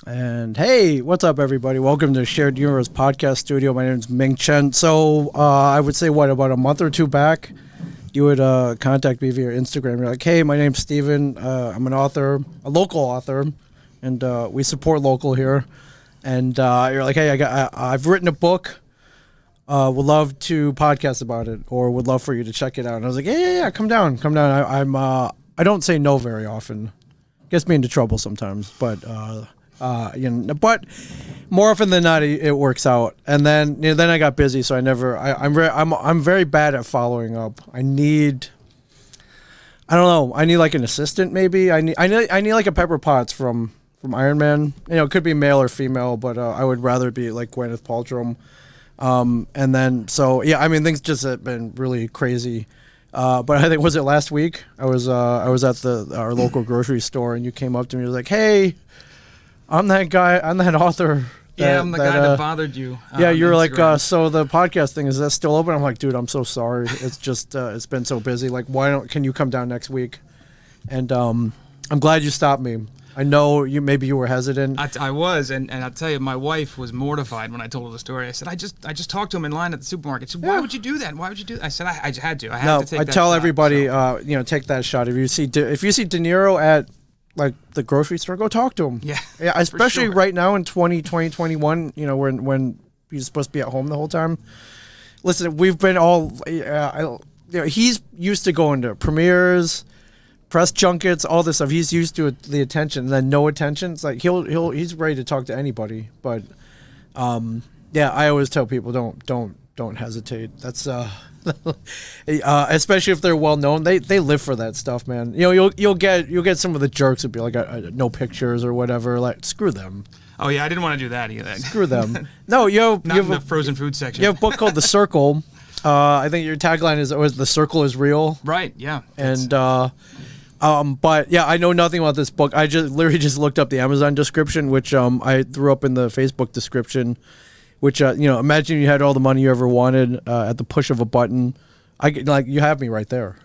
And hey, what's up, everybody? Welcome to Shared Universe Podcast Studio. My name is Ming Chen. So I would say, about a month or two back, you would contact me via Instagram. You're like, hey, my name's Stephen. I'm an author, a local author, and we support local here. And you're like, hey, I've written a book. Would love to podcast about it, or would love for you to check it out. And I was like, yeah, come down. I don't say no very often. Gets me into trouble sometimes, but but more often than not, it works out. And then then I got busy, so I'm very bad at following up. I need like an assistant maybe. I need like a Pepper Potts from Iron Man. It could be male or female, but I would rather be like Gwyneth Paltrow. And then things just have been really crazy. But I think, was it last week? I was at our local grocery store, and you came up to me and was like, hey, I'm that guy. I'm that author. I'm the guy that bothered you. Yeah, you were like, so the podcast thing, is that still open? I'm like, dude, I'm so sorry. It's just, it's been so busy. Like, can you come down next week? And I'm glad you stopped me. I know maybe you were hesitant. I was, and I'll tell you, my wife was mortified when I told her the story. I said, I just talked to him in line at the supermarket. She said, why would you do that? Why would you do that? I said, I had to. I had to take that shot. I tell everybody, take that shot. If you see De Niro at like the grocery store, go talk to him. Yeah, especially right now in 2021, when he's supposed to be at home the whole time. Listen, we've been all, he's used to going to premieres, press junkets, all this stuff. He's used to the attention, and then no attention. It's like he's ready to talk to anybody. But I always tell people don't hesitate. That's especially if they're well known. They live for that stuff, man. You'll get some of the jerks who'll be like no pictures or whatever. Like, screw them. Oh yeah, I didn't want to do that either. Screw them. No, you have the frozen food section. You have a book called The Circle. I think your tagline is always "The Circle is real." Right. Yeah. And but yeah, I know nothing about this book. I just literally looked up the Amazon description, which I threw up in the Facebook description. Which imagine you had all the money you ever wanted at the push of a button. You have me right there.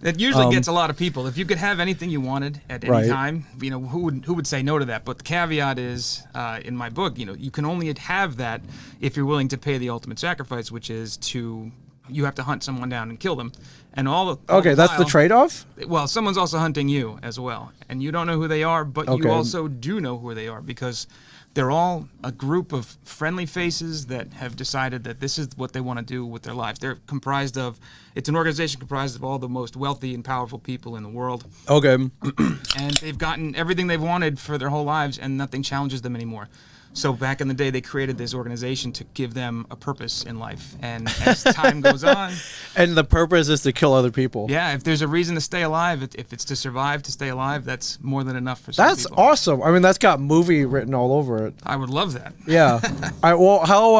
It usually gets a lot of people. If you could have anything you wanted at any time, who would say no to that? But the caveat is, in my book, you can only have that if you're willing to pay the ultimate sacrifice, which is you have to hunt someone down and kill them. And that's the trade-off? Well, someone's also hunting you as well. And you don't know who they are, but you also do know who they are, because they're all a group of friendly faces that have decided that this is what they want to do with their lives. It's an organization comprised of all the most wealthy and powerful people in the world. Okay. And they've gotten everything they've wanted for their whole lives, and nothing challenges them anymore. So back in the day, they created this organization to give them a purpose in life. And as time goes on... And the purpose is to kill other people. Yeah, if there's a reason to stay alive, if it's to survive, to stay alive, that's more than enough for some people. That's awesome. I mean, that's got movie written all over it. I would love that. Yeah.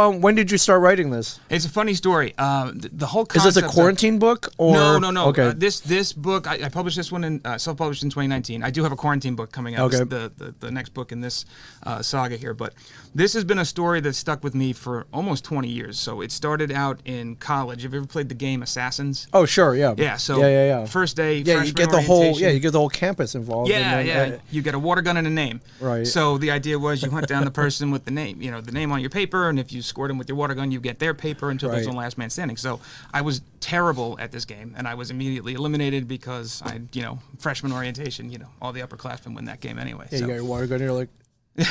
When did you start writing this? It's a funny story. The whole concept... Is this a quarantine book? Or? No. Okay. This book, I published this one self-published in 2019. I do have a quarantine book coming out. Okay. The next book in this saga here. But this has been a story that stuck with me for almost 20 years. So it started out in college. Have you ever played the game Assassins? Oh, sure, yeah. Yeah, so yeah. First day, yeah, you get the whole campus involved. Yeah. You get a water gun and a name. Right. So the idea was you hunt down the person with the name, the name on your paper, and if you scored them with your water gun, you get their paper until there's no last man standing. So I was terrible at this game, and I was immediately eliminated because freshman orientation, all the upperclassmen win that game anyway. Yeah, so. You got your water gun, and you're like,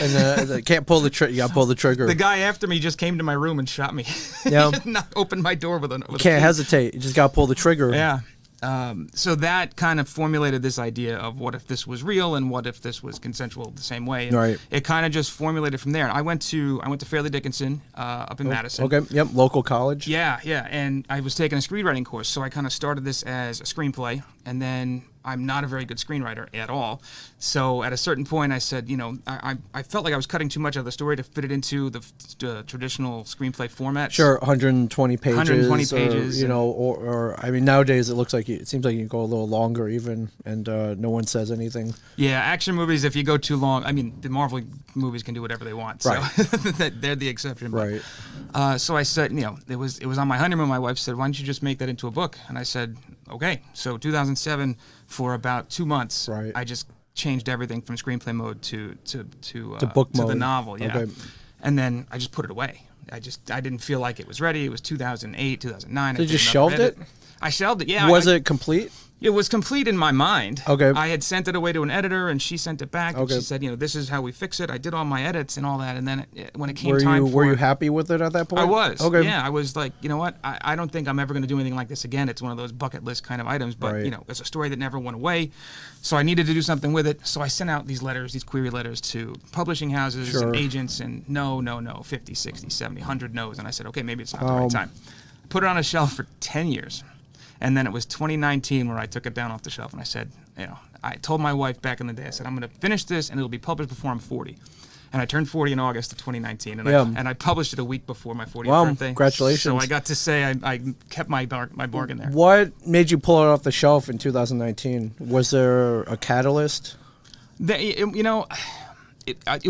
and can't pull the trigger. You got to pull the trigger. The guy after me just came to my room and shot me. Yeah. Not open my door with a. You can't hesitate. You just got to pull the trigger. Yeah. So that kind of formulated this idea of what if this was real and what if this was consensual the same way. Right. It kind of just formulated from there. I went to Fairleigh Dickinson up in Madison. Okay. Yep. Local college. Yeah. And I was taking a screenwriting course, so I kind of started this as a screenplay, and then I'm not a very good screenwriter at all. So at a certain point, I said, I felt like I was cutting too much of the story to fit it into the traditional screenplay format. Sure, 120 pages. 120 pages. Or I mean, nowadays it seems like you can go a little longer even, and no one says anything. Yeah, action movies, if you go too long, I mean, the Marvel movies can do whatever they want. Right. So they're the exception. Right. So I said, it was on my honeymoon. My wife said, why don't you just make that into a book? And I said, okay. So 2007, for about 2 months, right. I just changed everything from screenplay mode to book to mode. the novel. Yeah. Okay. And then I just put it away. I didn't feel like it was ready. It was 2008, 2009. So you just shelved it? I shelved it. Yeah. Was it complete? It was complete in my mind. Okay. I had sent it away to an editor, and she sent it back. And Okay. she said, this is how we fix it. I did all my edits and all that, and then when it came time for were you happy with it at that point? I was. Okay. Yeah, I was like, you know what? I don't think I'm ever going to do anything like this again. It's one of those bucket list kind of items, but Right. it's a story that never went away. So I needed to do something with it. So I sent out these letters, these query letters to publishing houses Sure. and agents, and no, 50, 60, 70, 100 no's. And I said, okay, maybe it's not the right time. Put it on a shelf for 10 years. And then it was 2019 where I took it down off the shelf, and I said, I told my wife back in the day, I said, I'm going to finish this, and it'll be published before I'm 40. And I turned 40 in August of 2019, and I published it a week before my 40th birthday. Congratulations. So I got to say I kept my bargain there. What made you pull it off the shelf in 2019? Was there a catalyst? It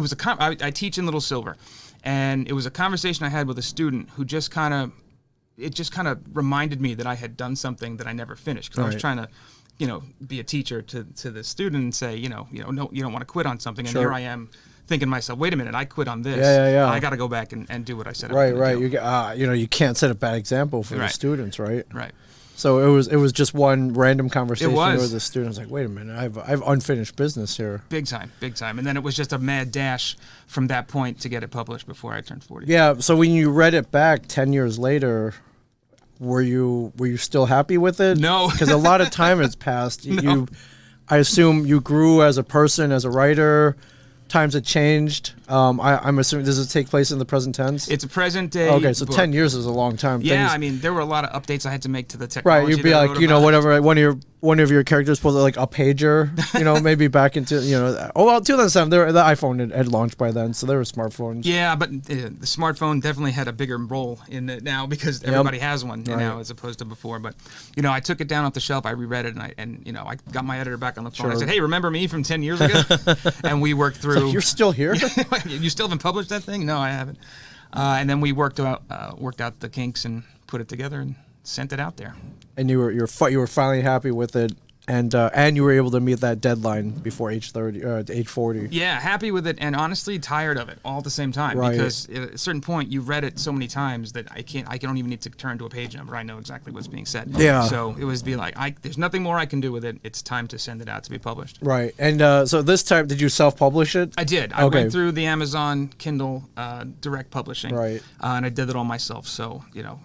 was I teach in Little Silver, and it was a conversation I had with a student who just kind of reminded me that I had done something that I never finished, because I was trying to, be a teacher to the student and say, no, you don't want to quit on something. And Sure. here I am thinking to myself, wait a minute, I quit on this. Yeah. I got to go back and do what I said. I was Right. gonna do. You can't set a bad example for the Right. students, right? Right. So it was just one random conversation It was. where the student's like, wait a minute, I have unfinished business here. Big time. And then it was just a mad dash from that point to get it published before I turned 40. Yeah. So when you read it back 10 years later, were you still happy with it? No. Because a lot of time has passed. No. I assume you grew as a person, as a writer. Times have changed. I'm assuming, does it take place in the present tense? It's a present day. Okay, so book. 10 years is a long time. Yeah, Things- there were a lot of updates I had to make to the technology. Right, you'd be that I like, wrote about. whatever. One of your characters pulled like a pager, maybe back into 2007. The iPhone had launched by then, so there were smartphones. Yeah, but the smartphone definitely had a bigger role in it now, because everybody has one now as opposed to before. But I took it down off the shelf, I reread it, and I got my editor back on the phone. Sure. I said, hey, remember me from 10 years ago? And we worked through. You're still here? You still haven't published that thing? No, I haven't. And then we worked out the kinks and put it together and sent it out there. And you were finally happy with it, and you were able to meet that deadline before age 40. Yeah, happy with it, and honestly tired of it all at the same time. Right. Because at a certain point, you've read it so many times that I don't even need to turn to a page number. I know exactly what's being said. Yeah. So it was there's nothing more I can do with it. It's time to send it out to be published. Right. And so this time, did you self-publish it? I did. I went through the Amazon Kindle direct publishing. Right. And I did it all myself. So,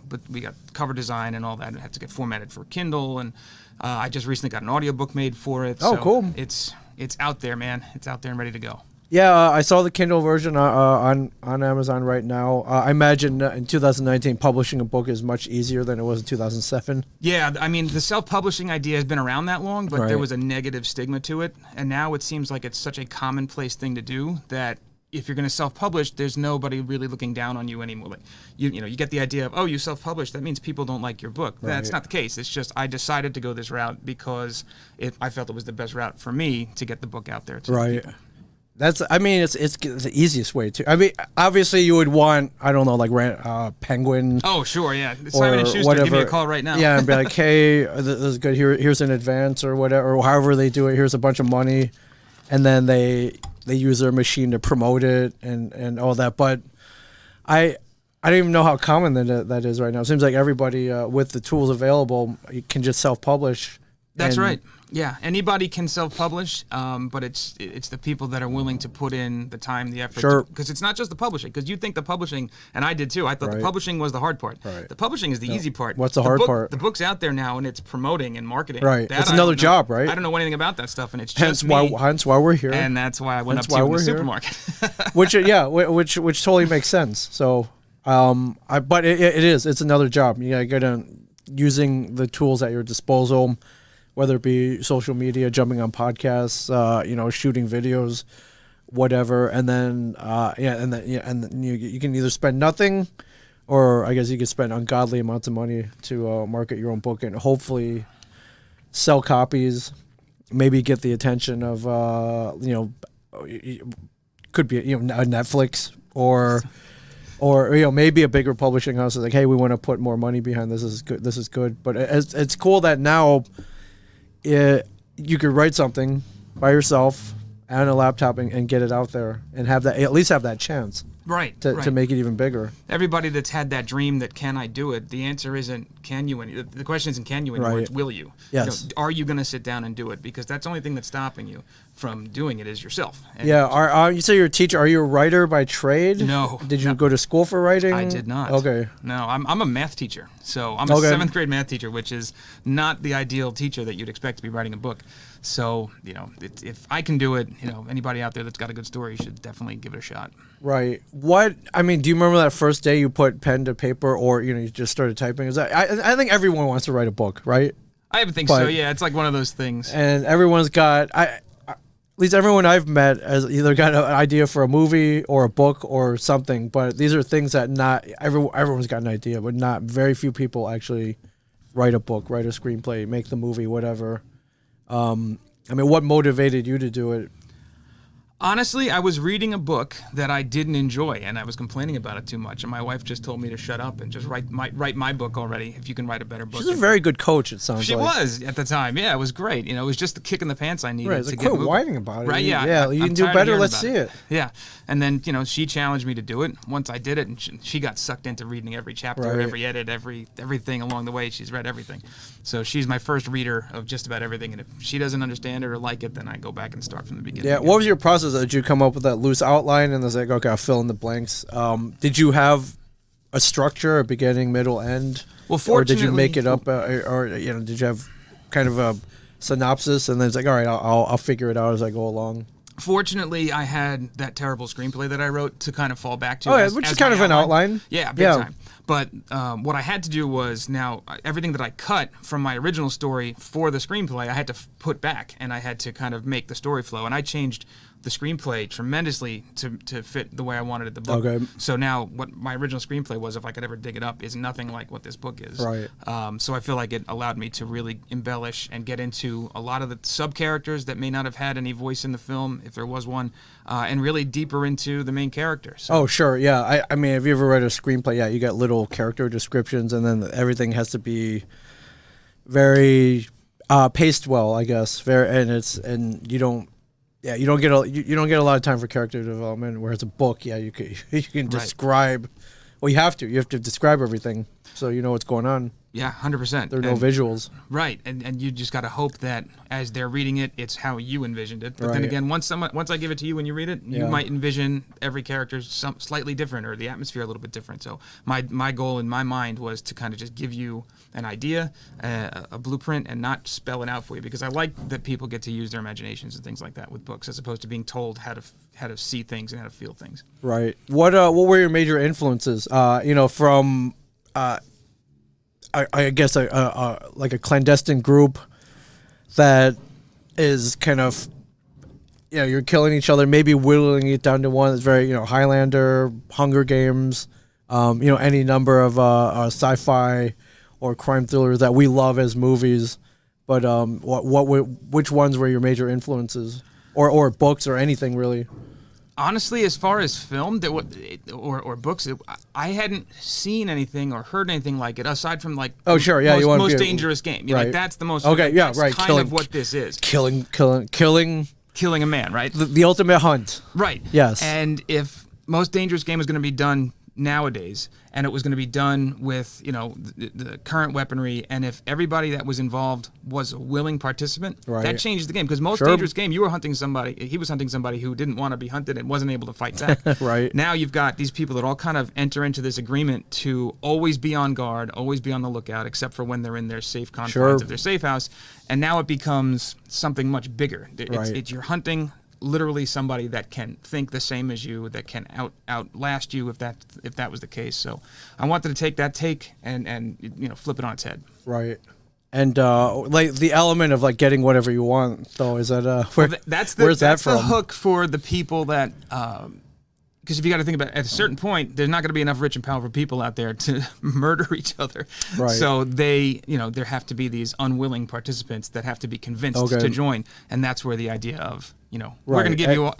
but we got cover design and all that. It had to get formatted for Kindle, and I just recently got an audiobook made for it. Oh, so cool. It's out there, man. It's out there and ready to go. Yeah, I saw the Kindle version on Amazon right now. I imagine in 2019, publishing a book is much easier than it was in 2007. Yeah, the self-publishing idea has been around that long, but Right. there was a negative stigma to it. And now it seems like it's such a commonplace thing to do that if you're going to self-publish, there's nobody really looking down on you anymore. Like, you get the idea of, oh, you self-published, that means people don't like your book. Right. That's not the case. It's just I decided to go this route because I felt it was the best route for me to get the book out there. To Right. people. It's the easiest way to. Obviously you would want, I don't know, like Penguin. Oh, sure, yeah. Simon and Schuster, whatever. give me a call right now. Yeah, and be like, hey, this is good. Here's an advance or whatever, or however they do it. Here's a bunch of money, and then they use their machine to promote it and all that. But I don't even know how common that is right now. It seems like everybody with the tools available can just self-publish. That's and- right. Yeah, anybody can self-publish, but it's the people that are willing to put in the time, the effort. Sure. Because it's not just the publishing. Because you think the publishing, and I did too. I thought Right. the publishing was the hard part. Right. The publishing is the easy part. What's the hard part? The book's out there now, and it's promoting and marketing. Right. That It's I another don't know. job, right? I don't know anything about that stuff, and it's Hence just me. why we're here. And that's why I went That's up to why the we're here. supermarket. which totally makes sense. So, but it's another job. You gotta using the tools at your disposal, whether it be social media, jumping on podcasts, shooting videos, whatever, and then you can either spend nothing, or I guess you could spend ungodly amounts of money to market your own book and hopefully sell copies, maybe get the attention of could be a Netflix or maybe a bigger publishing house is like, hey, we want to put more money behind this. This is good. But it's cool that now you could write something by yourself, on a laptop and get it out there and have that, at least have that chance. Right, to make it even bigger. Everybody that's had that dream that can I do it, the answer isn't can you, the question isn't can you anymore, it's will you. Yes. Are you going to sit down and do it? Because that's the only thing that's stopping you from doing it is yourself. And you say you're a teacher. Are you a writer by trade? No. Did you go to school for writing? I did not. Okay. No, I'm a math teacher. So I'm a 7th grade math teacher, which is not the ideal teacher that you'd expect to be writing a book. So, if I can do it, anybody out there that's got a good story should definitely give it a shot. Right. Do you remember that first day you put pen to paper or, you just started typing? I think everyone wants to write a book, right? I think so, yeah. It's like one of those things. And everyone's got, at least everyone I've met has either got an idea for a movie or a book or something, but these are things that everyone's got an idea, but not very few people actually write a book, write a screenplay, make the movie, whatever. What motivated you to do it? Honestly, I was reading a book that I didn't enjoy, and I was complaining about it too much. And my wife just told me to shut up and just write my book already. If you can write a better book. She's a very good coach. It sounds like she was at the time. Yeah, it was great. It was just the kick in the pants I needed to get quit moving. whining about it. Right? Yeah. Yeah. You can do better. Let's see it. Yeah. And then she challenged me to do it. Once I did it, and she got sucked into reading every chapter, every edit, everything along the way. She's read everything. So she's my first reader of just about everything. And if she doesn't understand it or like it, then I go back and start from the beginning. Yeah. What was your process? Did you come up with that loose outline and was like, okay, I'll fill in the blanks? Did you have a structure, a beginning, middle, end? Well, fortunately, or did you make it up, or did you have kind of a synopsis and then it's like, all right, I'll figure it out as I go along? Fortunately, I had that terrible screenplay that I wrote to kind of fall back to. Which is kind of an outline. Yeah, big time. But what I had to do was now everything that I cut from my original story for the screenplay, I had to put back, and I had to kind of make the story flow. And I changed the screenplay tremendously to fit the way I wanted it the book. Okay. So now what my original screenplay was, if I could ever dig it up, is nothing like what this book is. Right. So I feel like it allowed me to really embellish and get into a lot of the sub-characters that may not have had any voice in the film, if there was one, and really deeper into the main character. So. Oh, sure, yeah. I mean, have you ever read a screenplay? Yeah, you got little character descriptions, and then everything has to be very paced well, I guess. You don't get a lot of time for character development. Whereas a book, you can describe. Well, you have to describe everything so you know what's going on. Yeah, 100%. There are no visuals. Right, and you just got to hope that as they're reading it, it's how you envisioned it. But then again, once I give it to you and you read it, you might envision every character slightly different or the atmosphere a little bit different. So my goal in my mind was to kind of just give you an idea, a blueprint, and not spell it out for you, because I like that people get to use their imaginations and things like that with books, as opposed to being told how to see things and how to feel things. Right. What were your major influences? From I guess like a clandestine group that is kind of, you're killing each other, maybe whittling it down to one that's very, Highlander, Hunger Games, any number of sci-fi or crime thrillers that we love as movies. But which ones were your major influences, or books, or anything really? Honestly, as far as film or books, I hadn't seen anything or heard anything like it, aside from like most dangerous game. Right. Like that's the most. Okay, yeah, that's right. Kind of what this is. Killing a man, right? The ultimate hunt. Right. Yes. And if most dangerous game was going to be done nowadays, and it was going to be done with the current weaponry, and if everybody that was involved was a willing participant, that changed the game. Because most dangerous game, he was hunting somebody who didn't want to be hunted and wasn't able to fight back. Right. Now you've got these people that all kind of enter into this agreement to always be on guard, always be on the lookout, except for when they're in their safe confines of their safe house. And now it becomes something much bigger. It's you're hunting literally somebody that can think the same as you, that can outlast you if that was the case. So I wanted to take that take and flip it on its head. Right. And like the element of like getting whatever you want, though, is that where's that from? The hook for the people that because if you got to think about it, at a certain point, there's not going to be enough rich and powerful people out there to murder each other. Right. So there have to be these unwilling participants that have to be convinced to join, and that's where the idea of we're going to give you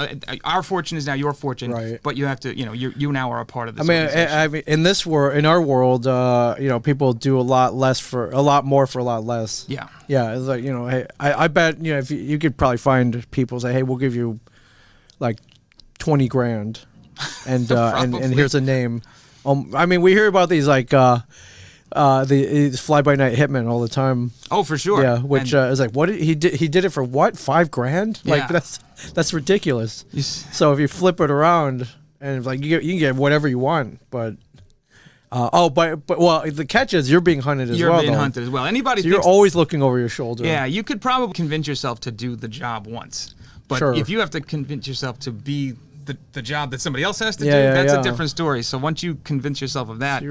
our fortune is now your fortune, but you have to you now are a part of this. I mean, in this world, in our world, people do a lot more for a lot less. Yeah. Yeah. It's like hey, I bet if you could probably find people say, hey, we'll give you like 20 grand, and and here's a name. I mean, we hear about these like these fly-by-night hitmen all the time. Oh, for sure. Yeah, which is like, what he did it for what, $5 grand? Like that's ridiculous. So if you flip it around and like you can get whatever you want, but well, the catch is you're being hunted as well. You're being hunted as well. Anybody, so you're always looking over your shoulder. Yeah, you could probably convince yourself to do the job once, but if you have to convince yourself to be the job that somebody else has to do, that's a different story. So once you convince yourself of that,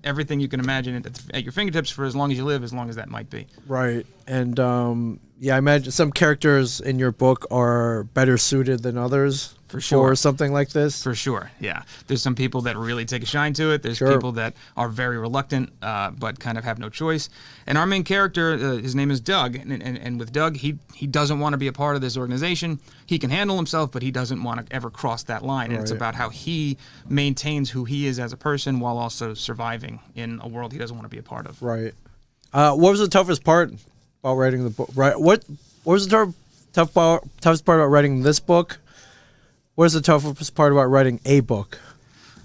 everything you can imagine at your fingertips for as long as you live, as long as that might be. Right. And I imagine some characters in your book are better suited than others for something like this. For sure, yeah. There's some people that really take a shine to it. There's people that are very reluctant, but kind of have no choice. And our main character, his name is Doug, and with Doug, he doesn't want to be a part of this organization. He can handle himself, but he doesn't want to ever cross that line. And it's about how he maintains who he is as a person while also surviving in a world he doesn't want to be a part of. Right. What was the toughest part about writing the book? Right. What was the toughest part about writing this book? What is the toughest part about writing a book?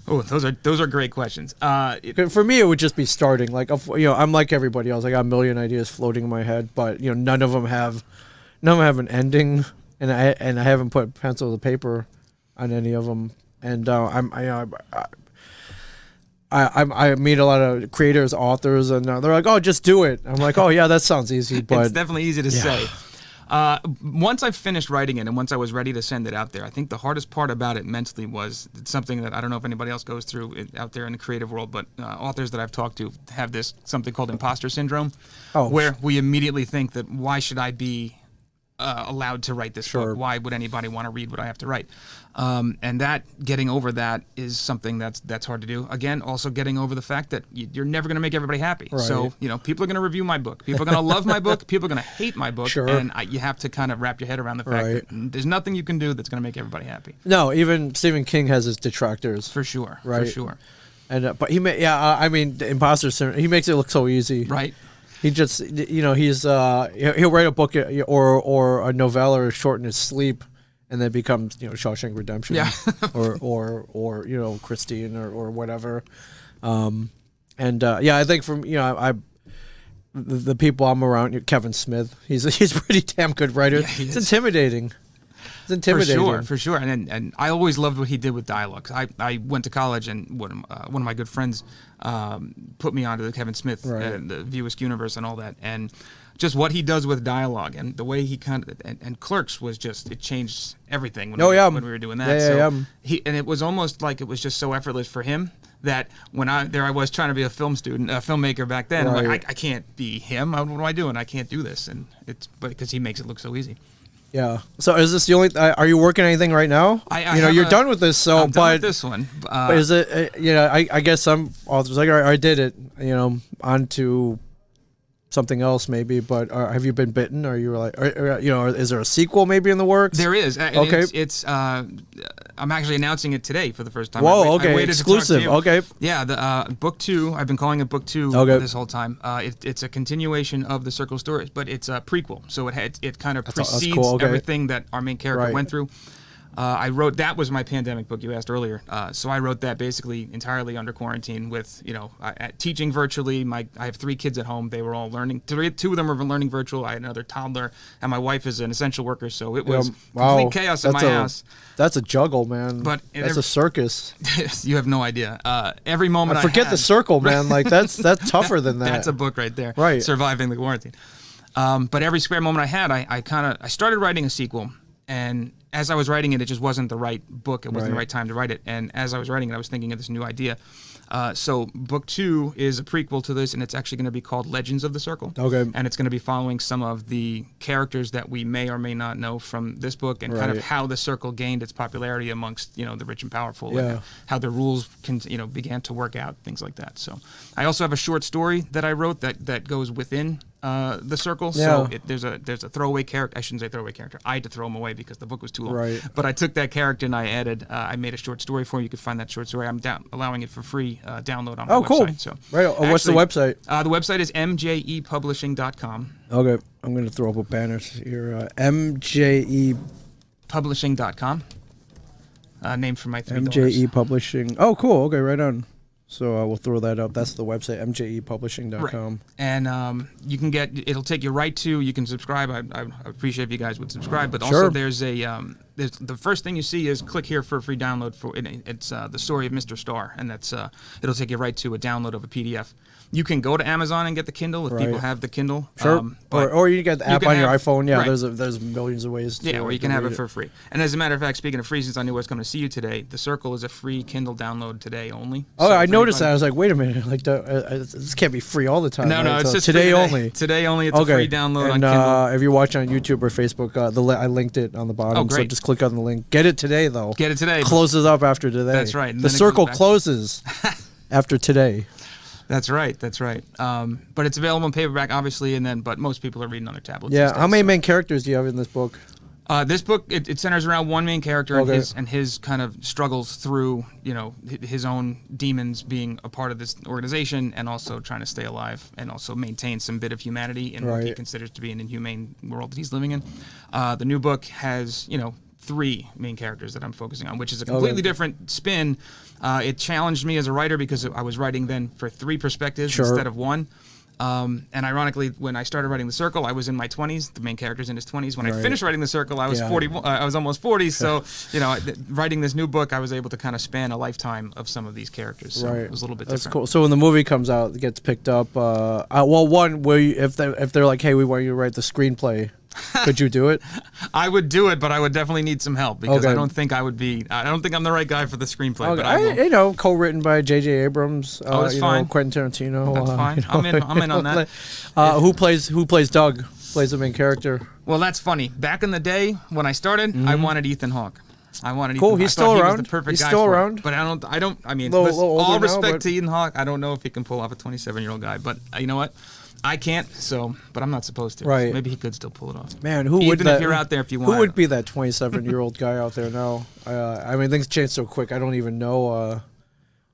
Oh, those are great questions. For me, it would just be starting. Like, I'm like everybody else. I got a million ideas floating in my head, but none of them have an ending, and I haven't put pencil to paper on any of them. And I meet a lot of creators, authors, and they're like, "Oh, just do it." I'm like, "Oh yeah, that sounds easy," but it's definitely easy to say. Once I finished writing it and once I was ready to send it out there, I think the hardest part about it mentally was something that I don't know if anybody else goes through out there in the creative world, but authors that I've talked to have something called imposter syndrome, where we immediately think that why should I be allowed to write this book? Why would anybody want to read what I have to write? And getting over that is something that's hard to do. Again, also getting over the fact that you're never going to make everybody happy. Right. So, people are going to review my book. People are going to love my book. People are going to hate my book. And you have to kind of wrap your head around the fact that there's nothing you can do that's going to make everybody happy. No, even Stephen King has his detractors. For sure. Right. For sure. And but the imposter syndrome, he makes it look so easy. Right. He just, he'll write a book or a novella or short in his sleep, and then becomes, Shawshank Redemption, or Christine or whatever. I think from the people I'm around, Kevin Smith, he's a pretty damn good writer. Yeah, it's intimidating. It's intimidating. For sure. And I always loved what he did with dialogue. I went to college, and one of my good friends put me onto the Kevin Smith, the View Askew universe and all that. And just what he does with dialogue and the way he and Clerks was just, it changed everything when we were doing that. And it was almost like it was just so effortless for him that when I was trying to be a filmmaker back then, I'm like, I can't be him. What am I doing? I can't do this. And because he makes it look so easy. Yeah. So is this the only? Are you working anything right now? You're done with this. So, I'm done with this one. But is it? I guess some authors like, all right, I did it. On to something else maybe. But have you been bitten? Are you like, is there a sequel maybe in the works? There is. Okay. It's I'm actually announcing it today for the first time. Whoa. Okay. Exclusive. Okay. Yeah. The book 2. I've been calling it book 2 this whole time. It's a continuation of the Circle stories, but it's a prequel. So it kind of precedes everything that our main character went through. I wrote, that was my pandemic book you asked earlier. So I wrote that basically entirely under quarantine with, teaching virtually. I have 3 kids at home. They were all learning. 2 of them were learning virtual. I had another toddler, and my wife is an essential worker. So it was complete chaos in my house. That's a juggle, man. But that's a circus. You have no idea. Every moment forget the circle, man. Like that's tougher than that. That's a book right there. Right. Surviving the quarantine. But every spare moment I had, I started writing a sequel, and as I was writing it, it just wasn't the right book. It wasn't the right time to write it. And as I was writing it, I was thinking of this new idea. So book 2 is a prequel to this, and it's actually going to be called Legends of the Circle. Okay. And it's going to be following some of the characters that we may or may not know from this book, and kind of how the Circle gained its popularity amongst, the rich and powerful, and how the rules began to work out, things like that. So I also have a short story that I wrote that goes within the Circle. So there's a throwaway character. I shouldn't say throwaway character. I had to throw him away because the book was too long. Right. But I took that character and I made a short story for him. You can find that short story. I'm allowing it for free download on my website. Cool. So what's the website? The website is mjepublishing.com. Okay. I'm going to throw up a banner here. mjepublishing.com. Publishing.com. named for my 3 daughters. MJE Publishing. Oh, cool. Okay, right on. So we'll throw that up. That's the website, mjepublishing.com. Right. And you can it'll take you right to, you can subscribe. I appreciate if you guys would subscribe. But also there's the first thing you see is click here for a free download. It's the story of Mr. Starr. And that's it'll take you right to a download of a PDF. You can go to Amazon and get the Kindle if people have the Kindle. Sure. Or you can get the app on your iPhone. Yeah, right. there's millions of ways to or you can have it for free. And as a matter of fact, speaking of free, since I knew I was coming to see you today, The Circle is a free Kindle download today only. Oh, I noticed that. I was like, wait a minute. Like this can't be free all the time. No, right? it's so just today only. Today only. It's a free download on Kindle. If you're watching on YouTube or Facebook, I linked it on the bottom. Oh, great. So just click on the link. Get it today, though. Get it today. Closes up after today. That's right. The Circle closes after today. That's right. But it's available in paperback, obviously, but most people are reading on their tablets. Yeah. How many main characters do you have in this book? This book it centers around one main character and his kind of struggles through his own demons, being a part of this organization and also trying to stay alive and also maintain some bit of humanity in what he considers to be an inhumane world that he's living in. The new book has 3 main characters that I'm focusing on, which is a completely different spin. It challenged me as a writer because I was writing then for 3 perspectives instead of 1. And ironically, when I started writing The Circle, I was in my 20s. The main character's in his 20s. When I finished writing The Circle, I was 41. I was almost 40. So, writing this new book, I was able to kind of span a lifetime of some of these characters. So it was a little bit different. That's cool. So when the movie comes out, it gets picked up. If they're like, hey, we want you to write the screenplay. Could you do it? I would do it, but I would definitely need some help because I don't think I'm the right guy for the screenplay. But I will. Co-written by J.J. Abrams. That's fine. Quentin Tarantino. That's fine. I'm in on that. Who plays Doug? Plays the main character. Well, that's funny. Back in the day when I started, I wanted Ethan Hawke. Cool. He's still around. He was the perfect He's guy still for around. It. But I don't. I mean, all respect to Ethan Hawke, I don't know if he can pull off a 27-year-old guy. But you know what? I can't, but I'm not supposed to. Right. So maybe he could still pull it off. Man, if you're out there, if you want. Who would be that 27-year-old guy out there now? I mean, things change so quick. I don't even know.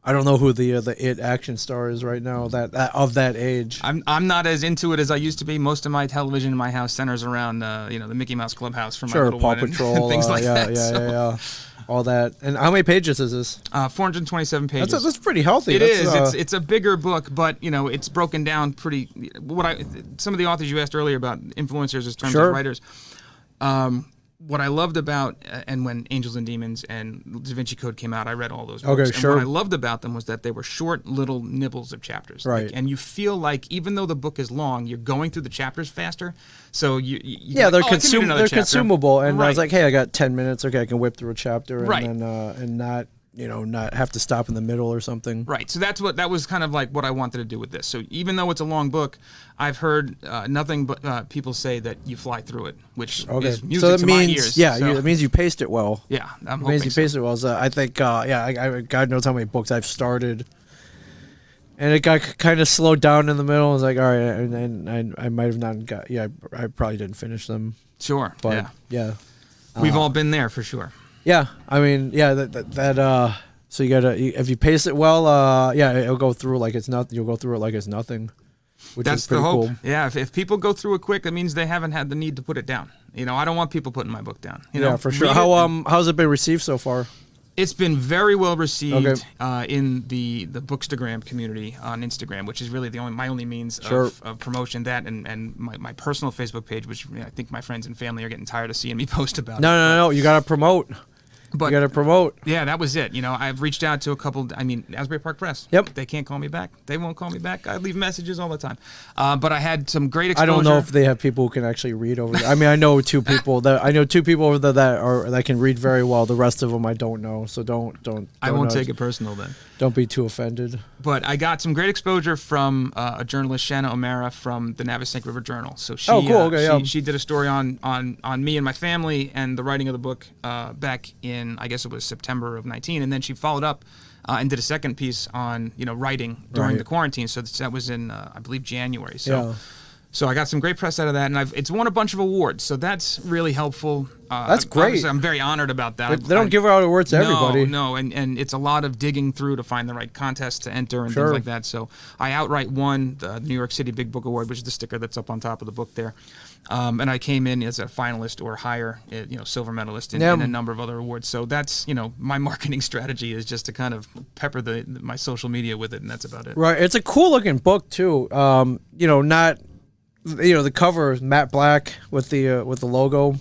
I don't know who the It action star is right now. That of that age. I'm not as into it as I used to be. Most of my television in my house centers around the Mickey Mouse Clubhouse from my little Paw one Patrol, and things like that. Yeah. All that. And how many pages is this? 427 pages. That's pretty healthy. It is. It's a bigger book, but it's broken down pretty. Some of the authors you asked earlier about influencers as terms of writers. What I loved about, and when Angels and Demons and Da Vinci Code came out, I read all those books. And what I loved about them was that they were short little nibbles of chapters. Right. And you feel like, even though the book is long, you're going through the chapters faster. So they're consumable. And I was like, hey, I got 10 minutes. Okay, I can whip through a chapter and not have to stop in the middle or something. Right. So that was kind of like what I wanted to do with this. So even though it's a long book, I've heard nothing but people say that you fly through it, which is music to my ears. Yeah, it means you paced it well. Yeah, I'm hoping you paced it well. So I think, God knows how many books I've started. And it got kind of slowed down in the middle. I was like, all right, and I might have not got, I probably didn't finish them. Sure, but yeah. We've all been there for sure. Yeah, I mean, so you gotta, if you pace it well, it'll go through like it's nothing. You'll go through it like it's nothing, which is pretty cool. Yeah, if people go through it quick, that means they haven't had the need to put it down. I don't want people putting my book down. For sure. How's it been received so far? It's been very well received in the Bookstagram community on Instagram, which is really my only means of promotion. That and my personal Facebook page, which I think my friends and family are getting tired of seeing me post about. No, you gotta promote. But you got to promote. Yeah, that was it. I've reached out to a couple. Asbury Park Press. Yep. They can't call me back. They won't call me back. I leave messages all the time. But I had some great exposure. I don't know if they have people who can actually read over there. I know two people over there that can read very well. The rest of them I don't know. So don't I won't take it personal then. Don't be too offended. But I got some great exposure from a journalist, Shanna O'Mara, from the Navesink River Journal. So she did a story on me and my family and the writing of the book back in, I guess it was September of 19, and then she followed up and did a second piece on writing during the quarantine. So that was in I believe January. So I got some great press out of that, and it's won a bunch of awards. So that's really helpful. That's great. I'm very honored about that. They don't give out awards to everybody. No, and it's a lot of digging through to find the right contest to enter and things like that. So I outright won the New York City Big Book Award, which is the sticker that's up on top of the book there. And I came in as a finalist or higher, silver medalist in a number of other awards. So that's, my marketing strategy is just to kind of pepper my social media with it, and that's about it. Right. It's a cool looking book too. Not, the cover is matte black with the logo.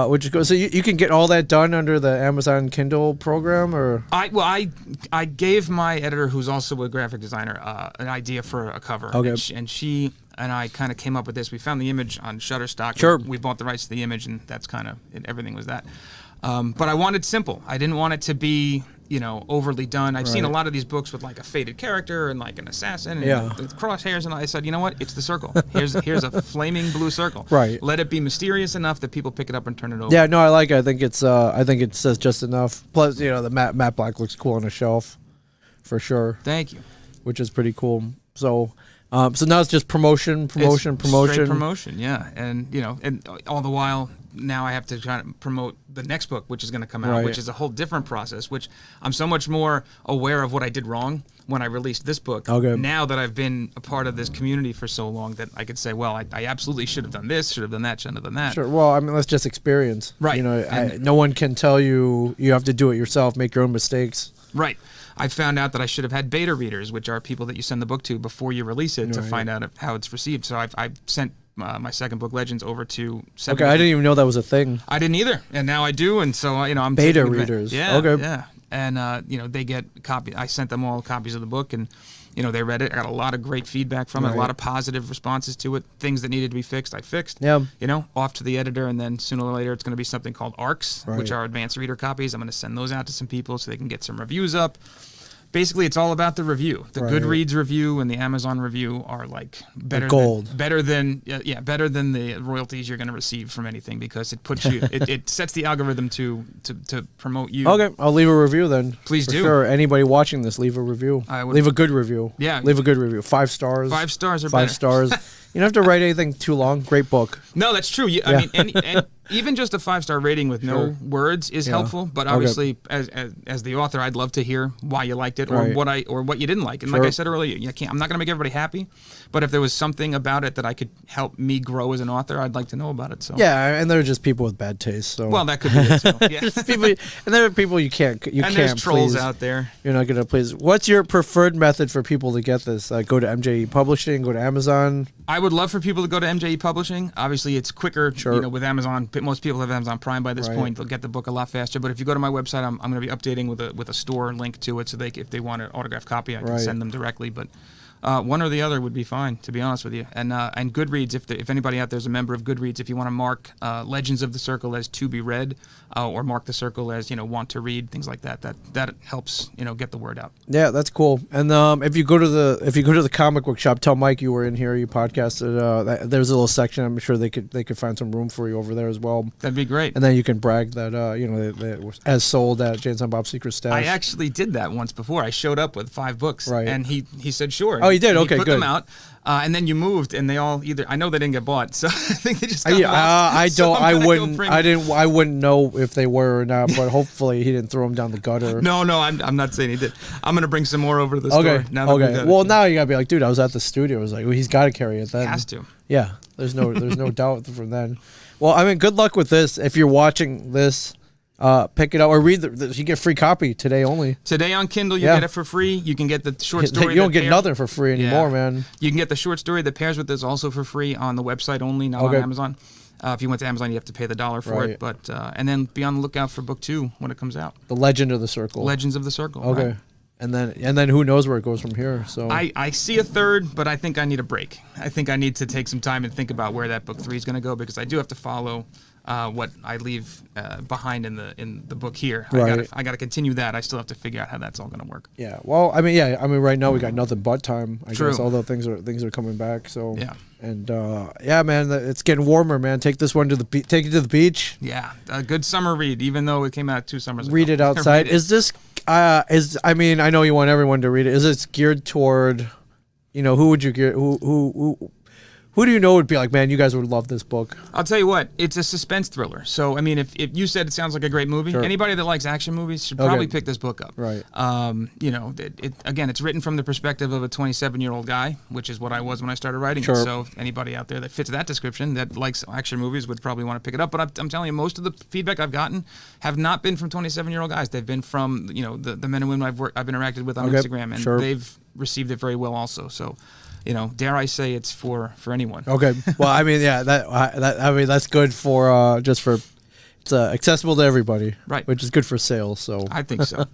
Which is good. So you can get all that done under the Amazon Kindle program, or I gave my editor, who's also a graphic designer, an idea for a cover, and she and I kind of came up with this. We found the image on Shutterstock. Sure. We bought the rights to the image, and that's kind of everything was that. But I wanted simple. I didn't want it to be overly done. I've seen a lot of these books with like a faded character and like an assassin and with crosshairs, and I said, you know what? It's the circle. Here's a flaming blue circle. Right. Let it be mysterious enough that people pick it up and turn it over. Yeah, no, I like it. I think it says just enough. Plus, the matte black looks cool on a shelf, for sure. Thank you. Which is pretty cool. So now it's just promotion. Straight promotion, yeah. And and all the while now I have to try to promote the next book, which is going to come out, which is a whole different process, which I'm so much more aware of what I did wrong when I released this book. Now that I've been a part of this community for so long, that I could say, well, I absolutely should have done this, should have done that, shouldn't have done that. Sure. Well, I mean, that's just experience. Right. No one can tell you. You have to do it yourself, make your own mistakes. Right. I found out that I should have had beta readers, which are people that you send the book to before you release it to find out how it's received. So I've sent my second book, Legends, over to 7. Okay, I didn't even know that was a thing. I didn't either, and now I do, and so I'm beta readers. Yeah. Okay. Yeah. And they get copy. I sent them all copies of the book, and they read it. I got a lot of great feedback from it, a lot of positive responses to it. Things that needed to be fixed, I fixed. Yeah. Off to the editor, and then sooner or later it's going to be something called ARCs, which are advanced reader copies. I'm going to send those out to some people so they can get some reviews up. Basically, it's all about the review. The Goodreads review and the Amazon review are like better than the royalties you're going to receive from anything, because it puts you it sets the algorithm to promote you. Okay, I'll leave a review then. Please do. Sure. Anybody watching this, leave a review. Leave a good review. Yeah. Leave a good review. 5 stars. 5 stars or 5 better. stars. You don't have to write anything too long. Great book. No, that's true. I mean, and even just a 5-star rating with no words is helpful. But obviously, as the author, I'd love to hear why you liked it or what you didn't like. And like I said earlier, I'm not going to make everybody happy. But if there was something about it that I could help me grow as an author, I'd like to know about it. So and there are just people with bad taste. So that could be it too. Yeah. And there are people you can't there's trolls please. out there. You're not going to please. What's your preferred method for people to get this? Go to MJE Publishing. Go to Amazon. I would love for people to go to MJE Publishing. Obviously, it's quicker. With Amazon, most people have Amazon Prime by this point. They'll get the book a lot faster. But if you go to my website, I'm going to be updating with a store link to it, so if they want an autographed copy, I can send them directly. But one or the other would be fine, to be honest with you. And Goodreads, if anybody out there is a member of Goodreads, if you want to mark Legends of the Circle as to be read, or mark the circle as want to read, things like that, that helps get the word out. Yeah, that's cool. And if you go to the comic book shop, tell Mike you were in here, you podcasted. There's a little section. I'm sure they could find some room for you over there as well. That'd be great. And then you can brag that they as sold at Jay and Silent Bob's Secret Stash. I actually did that once before. I showed up with 5 books, and he said sure. Oh, you did? Okay, he put good. them out, and then you moved, and they all I know they didn't get bought, so I think they just got lost. I wouldn't know if they were or not, but hopefully he didn't throw them down the gutter. No, I'm not saying he did. I'm gonna bring some more over to the store. Now now you gotta be like, dude, I was at the studio. I was like, well, he's got to carry it then. He has to. Yeah, there's no doubt from then. Well, I mean, good luck with this. If you're watching this, pick it up or read you get a free copy today only. Today on Kindle, you get it for free. You can get the short story. You don't get nothing for free anymore, man. You can get the short story that pairs with this also for free on the website only, not on Amazon. If you went to Amazon, you have to pay the $1 for it. But and then be on the lookout for book 2 when it comes out. The Legend of the Circle. Legends of the Circle. Okay. Right. And then who knows where it goes from here. So I see a 3rd, but I think I need a break. I think I need to take some time and think about where that book 3 is going to go, because I do have to follow what I leave behind in the book here. I got to continue that. I still have to figure out how that's all going to work. Yeah. Well, I mean, right now we got nothing but time. I guess although things are coming back. So yeah. And man, it's getting warmer, man. Take this one to the take it to the beach. Yeah, a good summer read, even though it came out 2 summers ago. Read it outside. Is this? I mean, I know you want everyone to read it. Is it geared toward, who would you gear? Who do you know would be like, man, you guys would love this book? I'll tell you what, it's a suspense thriller. So, I mean, if you said it sounds like a great movie, Sure. anybody that likes action movies should probably pick this book up. Right. You know, again, it's written from the perspective of a 27-year-old guy, which is what I was when I started writing Sure. it. So, anybody out there that fits that description that likes action movies would probably want to pick it up. But I'm telling you, most of the feedback I've gotten have not been from 27-year-old guys. They've been from, you know, the men and women I've interacted with on Instagram, and they've received it very well also. So, you know, dare I say it's for anyone. Okay. Well, I mean, yeah, I mean, that's good for just for it's accessible to everybody, right? Which is good for sales. So I think so.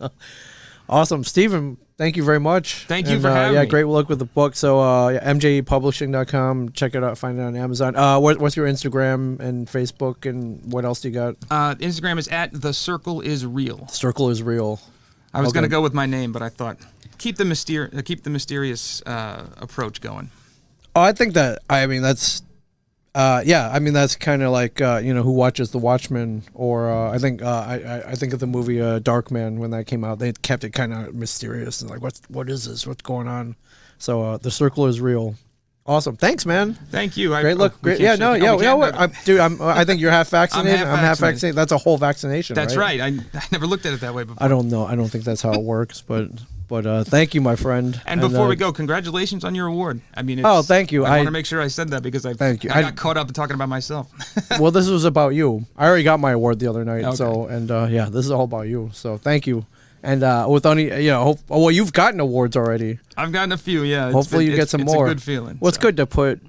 Awesome, Stephen. Thank you very much. Thank you for having me. Yeah, great luck with the book. So, mjepublishing.com. Check it out. Find it on Amazon. What's your Instagram and Facebook, and what else do you got? Instagram is @thecircleisreal. Circle is real. I was going to go with my name, but I thought keep the mysterious approach going. Oh, I think that. I mean, that's. Yeah, I mean that's kind of like you know, who watches The Watchmen, or I think of the movie Darkman when that came out. They kept it kind of mysterious and like, what is this? What's going on? So the circle is real. Awesome. Thanks, man. Thank you. Great look. Great. Yeah. No. Yeah. You know what? I think you're half vaccinated. I'm half vaccinated. That's a whole vaccination. That's right. I never looked at it that way before. I don't know. I don't think that's how it works, but thank you, my friend. And before we go, congratulations on your award. I mean, thank you. I want to make sure I said that because I got caught up in talking about myself. Well, this was about you. I already got my award the other night. Okay. So, and yeah, this is all about you. So thank you. And with only, you know, well, you've gotten awards already. I've gotten a few, yeah. Hopefully you get some more. It's a good feeling. Well, it's good to put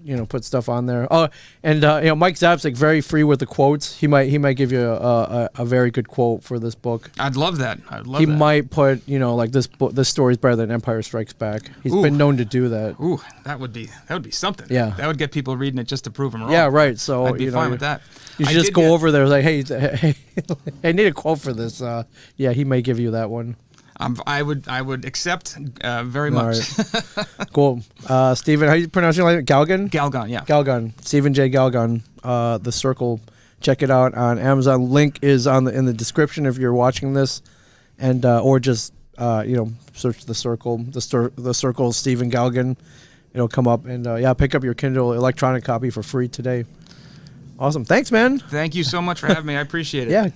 stuff on there. Oh, and you know, Mike Zapsik, very free with the quotes. He might give you a very good quote for this book. I'd love that. He might put, you know, like this story's better than Empire Strikes Back. He's been known to do that. Ooh, that would be something. Yeah, that would get people reading it just to prove him wrong. Yeah, right. So I'd be fine with that. You should just go over there like, hey, I need a quote for this. Yeah, he may give you that one. I would accept very much. Right. Cool. Stephen, how do you pronounce your name? Galgon? Galgon, yeah. Galgon. Stephen J Galgon. The Circle. Check it out on Amazon. Link is in the description if you're watching this, and or just you know, search The Circle. The Circle Stephen Galgon. It'll come up, and yeah, pick up your Kindle electronic copy for free today. Awesome. Thanks, man. Thank you so much for having me. I appreciate it. Yeah. Great.